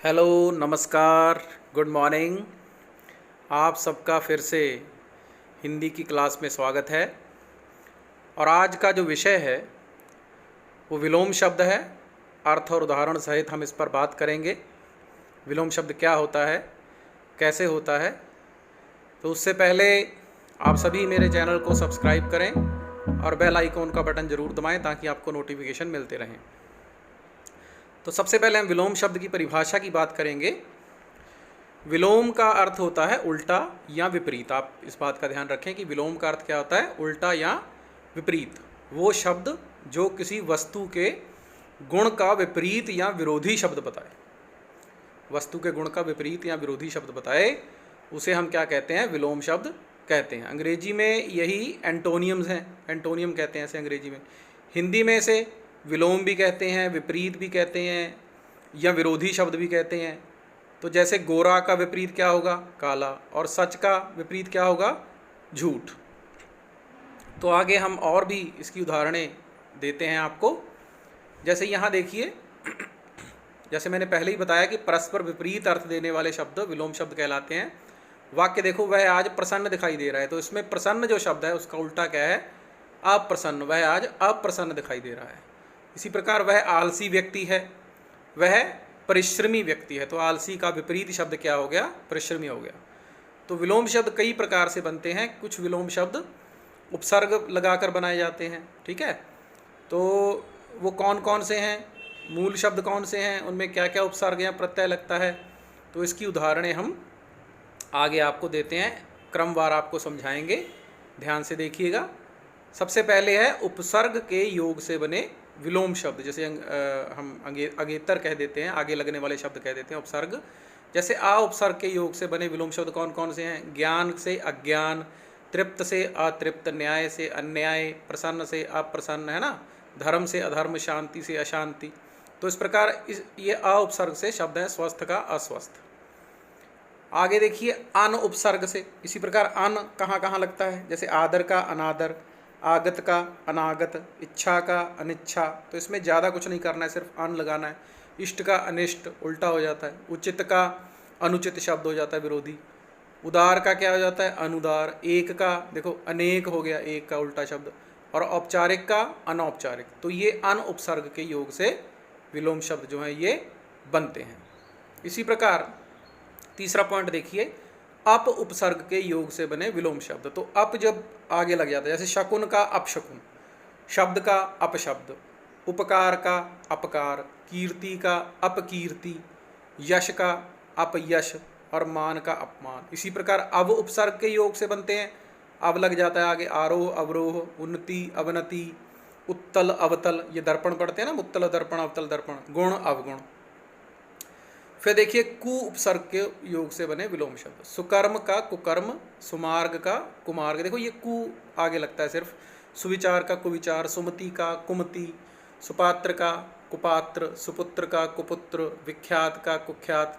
Hello, नमस्कार, good morning. आप सबका फिर से हिंदी की क्लास में स्वागत है। और आज का जो विषय है वो विलोम शब्द है। अर्थ और उदाहरण सहित हम इस पर बात करेंगे। विलोम शब्द क्या होता है, कैसे होता है। तो उससे पहले आप सभी मेरे चैनल को सब्सक्राइब करें और बेल आइकॉन का बटन ज़रूर दबाएं ताकि आपको नोटिफिकेशन मिलते रहें। तो सबसे पहले हम विलोम शब्द की परिभाषा की बात करेंगे। विलोम का अर्थ होता है उल्टा या विपरीत। आप इस बात का ध्यान रखें कि विलोम का अर्थ क्या होता है, उल्टा या विपरीत। वो शब्द जो किसी वस्तु के गुण का विपरीत या विरोधी शब्द बताए, वस्तु के गुण का विपरीत या विरोधी शब्द बताए, उसे हम क्या कहते हैं, विलोम शब्द कहते हैं। अंग्रेजी में यही एंटोनियम्स हैं, एंटोनियम कहते हैं ऐसे अंग्रेजी में। हिंदी में इसे विलोम भी कहते हैं, विपरीत भी कहते हैं या विरोधी शब्द भी कहते हैं। तो जैसे गोरा का विपरीत क्या होगा, काला, और सच का विपरीत क्या होगा, झूठ। तो आगे हम और भी इसकी उदाहरणें देते हैं आपको। जैसे यहाँ देखिए, जैसे मैंने पहले ही बताया कि परस्पर विपरीत अर्थ देने वाले शब्द विलोम शब्द कहलाते हैं। वाक्य देखो, वह आज प्रसन्न दिखाई दे रहा है, तो इसमें प्रसन्न जो शब्द है उसका उल्टा क्या है, अप्रसन्न। वह आज अप्रसन्न दिखाई दे रहा है। इसी प्रकार वह आलसी व्यक्ति है, वह परिश्रमी व्यक्ति है। तो आलसी का विपरीत शब्द क्या हो गया, परिश्रमी हो गया। तो विलोम शब्द कई प्रकार से बनते हैं। कुछ विलोम शब्द उपसर्ग लगाकर बनाए जाते हैं, ठीक है। तो वो कौन कौन से हैं, मूल शब्द कौन से हैं, उनमें क्या क्या उपसर्ग या प्रत्यय लगता है, तो इसकी उदाहरणें हम आगे आपको देते हैं, क्रमवार आपको समझाएंगे। ध्यान से देखिएगा। सबसे पहले है उपसर्ग के योग से बने विलोम शब्द। जैसे हम अगेतर कह देते हैं, आगे लगने वाले शब्द कह देते हैं उपसर्ग। जैसे आ उपसर्ग के योग से बने विलोम शब्द कौन कौन से हैं, ज्ञान से अज्ञान, तृप्त से अतृप्त, न्याय से अन्याय, प्रसन्न से अप्रसन्न, है ना, धर्म से अधर्म, शांति से अशांति। तो इस प्रकार ये अ उपसर्ग से शब्द है स्वस्थ का अस्वस्थ। आगे देखिए अन उपसर्ग से। इसी प्रकार अन कहाँ कहाँ लगता है, जैसे आदर का अनादर, आगत का अनागत, इच्छा का अनिच्छा। तो इसमें ज़्यादा कुछ नहीं करना है, सिर्फ अन लगाना है। इष्ट का अनिष्ट उल्टा हो जाता है। उचित का अनुचित शब्द हो जाता है, विरोधी। उदार का क्या हो जाता है, अनुदार। एक का देखो अनेक हो गया, एक का उल्टा शब्द। और औपचारिक का अनौपचारिक। तो ये अन उपसर्ग के योग से विलोम शब्द जो हैं ये बनते हैं। इसी प्रकार तीसरा पॉइंट देखिए, अप उपसर्ग के योग से बने विलोम शब्द। तो अप जब आगे लग जाता है, जैसे शकुन का अपशकुन, शब्द का अपशब्द, उपकार का अपकार, कीर्ति का अपकीर्ति, यश का अपयश और मान का अपमान। इसी प्रकार अव उपसर्ग के योग से बनते हैं। अब लग जाता है आगे आरोह अवरोह, उन्नति अवनति, उत्तल अवतल। ये दर्पण पढ़ते हैं ना, उत्तल दर्पण अवतल दर्पण, गुण अवगुण। फिर देखिए कु उपसर्ग के योग से बने विलोम शब्द। सुकर्म का कुकर्म, सुमार्ग का कुमार्ग। देखो ये कु आगे लगता है सिर्फ। सुविचार का कुविचार, सुमति का कुमति, सुपात्र का कुपात्र, सुपुत्र का कुपुत्र, विख्यात का कुख्यात।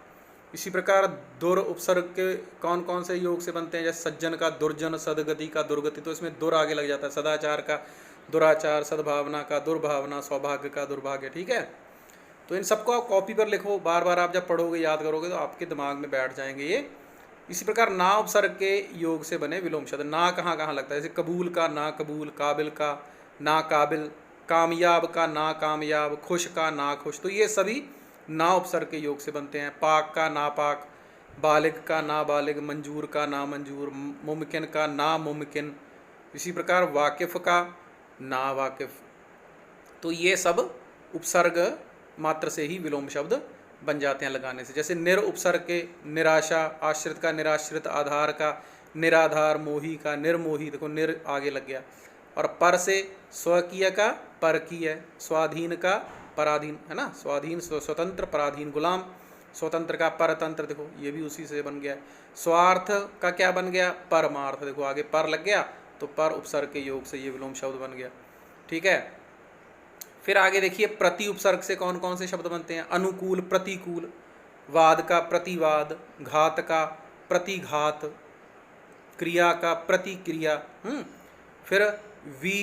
इसी प्रकार दुर उपसर्ग के कौन कौन से योग से बनते हैं, जैसे सज्जन का दुर्जन, सदगति का दुर्गति। तो इसमें दुर आगे लग जाता है। सदाचार का दुराचार, सद्भावना का दुर्भावना, सौभाग्य का दुर्भाग्य, ठीक है। तो इन सबको आप कॉपी पर लिखो, बार बार आप जब पढ़ोगे याद करोगे तो आपके दिमाग में बैठ जाएंगे ये। इसी प्रकार ना उपसर्ग के योग से बने विलोम शब्द। ना कहाँ कहाँ लगता है, जैसे कबूल का ना कबूल, काबिल का ना काबिल, कामयाब का ना कामयाब, खुश का ना खुश। तो ये सभी ना उपसर्ग के योग से बनते हैं। पाक का ना पाक, बालिग का ना बालिग, मंजूर का ना मंजूर, मुमकिन का ना मुमकिन। इसी प्रकार वाकिफ़ का ना वाकिफ़। तो ये सब उपसर्ग मात्र से ही विलोम शब्द बन जाते हैं लगाने से। जैसे निर उपसर्ग के निराशा, आश्रित का निराश्रित, आधार का निराधार, मोही का निर्मोही। देखो निर आगे लग गया। और पर से स्वकीय का परकीय, स्वाधीन का पराधीन, है ना, स्वाधीन स्वतंत्र, पराधीन गुलाम, स्वतंत्र का परतंत्र। देखो ये भी उसी से बन गया। स्वार्थ का क्या बन गया, परमार्थ। देखो आगे पर लग गया तो पर उपसर्ग के योग से ये विलोम शब्द बन गया, ठीक है। फिर आगे देखिए प्रति उपसर्ग से कौन कौन से शब्द बनते हैं, अनुकूल प्रतिकूल, वाद का प्रतिवाद, घात का प्रतिघात, क्रिया का प्रतिक्रिया। फिर वी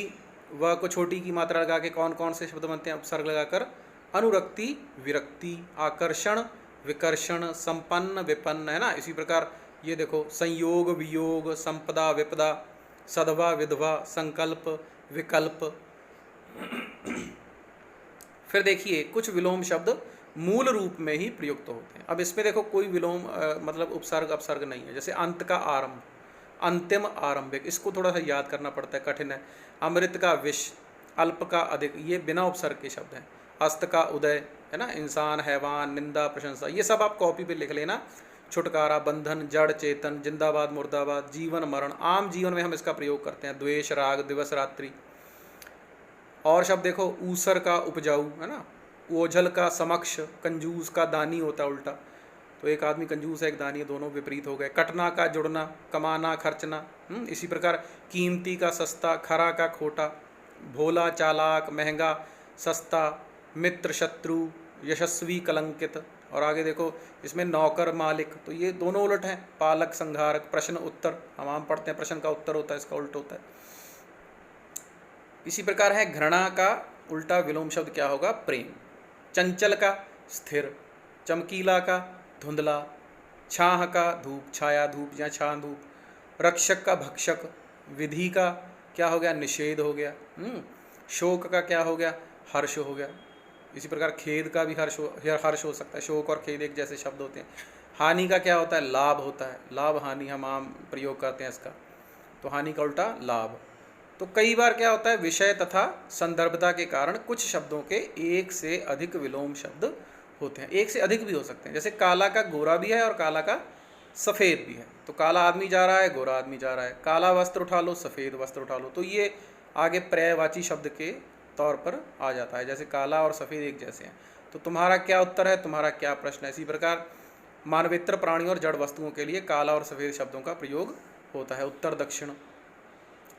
व को छोटी की मात्रा लगा के कौन कौन से शब्द बनते हैं उपसर्ग लगाकर, अनुरक्ति विरक्ति, आकर्षण विकर्षण, संपन्न, विपन्न, है ना। इसी प्रकार ये देखो संयोग, वियोग, संपदा, विपदा, सद्भा, विधवा, संकल्प, विकल्प। फिर देखिए कुछ विलोम शब्द मूल रूप में ही प्रयुक्त होते हैं। अब इसमें देखो कोई विलोम मतलब उपसर्ग अपसर्ग नहीं है। जैसे अंत का आरंभ, अंतिम, आरंभिक, इसको थोड़ा सा याद करना पड़ता है, कठिन है। अमृत का विष, अल्प का अधिक, ये बिना उपसर्ग के शब्द हैं। अस्त का उदय, है ना। इंसान, हैवान, निंदा, प्रशंसा, ये सब आप कॉपी पे लिख लेना। छुटकारा, बंधन, जड़, चेतन, जिंदाबाद, मुर्दाबाद, जीवन, मरण, आम जीवन में हम इसका प्रयोग करते हैं। द्वेष, राग, दिवस, रात्रि। और शब्द देखो ऊसर का उपजाऊ, है ना। ओझल का समक्ष, कंजूस का दानी होता है उल्टा, तो एक आदमी कंजूस है, एक दानी है, दोनों विपरीत हो गए। कटना का जुड़ना, कमाना, खर्चना। इसी प्रकार कीमती का सस्ता, खरा का खोटा, भोला, चालाक, महंगा, सस्ता, मित्र, शत्रु, यशस्वी, कलंकित। और आगे देखो इसमें नौकर, मालिक, तो ये दोनों उलट हैं। पालक, संहारक, प्रश्न, उत्तर, हम आम पढ़ते हैं प्रश्न का उत्तर होता है, इसका उल्ट होता है। इसी प्रकार है घृणा का उल्टा विलोम शब्द क्या होगा? प्रेम। चंचल का स्थिर, चमकीला का धुंधला, छाह का धूप, छाया धूप या छाह धूप, रक्षक का भक्षक, विधि का क्या हो गया? निषेध हो गया। शोक का क्या हो गया? हर्ष हो गया। इसी प्रकार खेद का भी हर्ष हो सकता है। शोक और खेद एक जैसे शब्द होते हैं। हानि का क्या होता है? लाभ होता है। लाभ हानि हम आम प्रयोग करते हैं इसका, तो हानि का उल्टा लाभ। तो कई बार क्या होता है, विषय तथा संदर्भता के कारण कुछ शब्दों के एक से अधिक विलोम शब्द होते हैं। एक से अधिक भी हो सकते हैं। जैसे काला का गोरा भी है और काला का सफ़ेद भी है। तो काला आदमी जा रहा है, गोरा आदमी जा रहा है। काला वस्त्र उठा लो, सफ़ेद वस्त्र उठा लो, तो ये आगे पर्यायवाची शब्द के तौर पर आ जाता है। जैसे काला और सफ़ेद एक जैसे हैं। तो तुम्हारा क्या उत्तर है, तुम्हारा क्या प्रश्न है? इसी प्रकार मानवेतर प्राणियों और जड़ वस्तुओं के लिए काला और सफ़ेद शब्दों का प्रयोग होता है। उत्तर दक्षिण।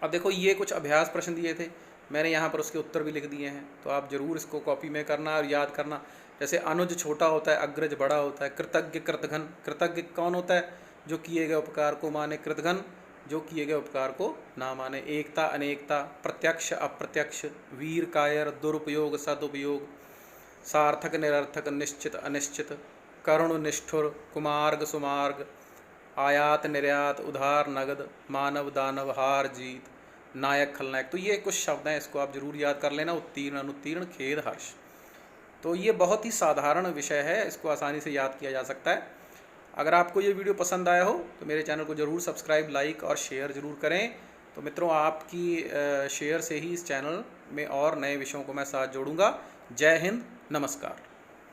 अब देखो ये कुछ अभ्यास प्रश्न दिए थे, मैंने यहाँ पर उसके उत्तर भी लिख दिए हैं, तो आप ज़रूर इसको कॉपी में करना और याद करना। जैसे अनुज छोटा होता है, अग्रज बड़ा होता है। कृतज्ञ, कृतघ्न, कृतज्ञ कौन होता है? जो किए गए उपकार को माने। कृतघ्न जो किए गए उपकार को ना माने। एकता, अनेकता, प्रत्यक्ष, अप्रत्यक्ष, वीर, कायर, दुरुपयोग, सदुपयोग, सार्थक, निरर्थक, निश्चित, अनिश्चित, करुण, निष्ठुर, कुमार्ग, सुमार्ग, आयात, निर्यात, उधार, नगद, मानव, दानव, हार, जीत, नायक, खलनायक। तो ये कुछ शब्द हैं, इसको आप जरूर याद कर लेना। उत्तीर्ण, अनुत्तीर्ण, खेद, हर्ष। तो ये बहुत ही साधारण विषय है, इसको आसानी से याद किया जा सकता है। अगर आपको ये वीडियो पसंद आया हो तो मेरे चैनल को ज़रूर सब्सक्राइब, लाइक और शेयर ज़रूर करें। तो मित्रों, आपकी शेयर से ही इस चैनल में और नए विषयों को मैं साथ जोड़ूंगा। जय हिंद, नमस्कार।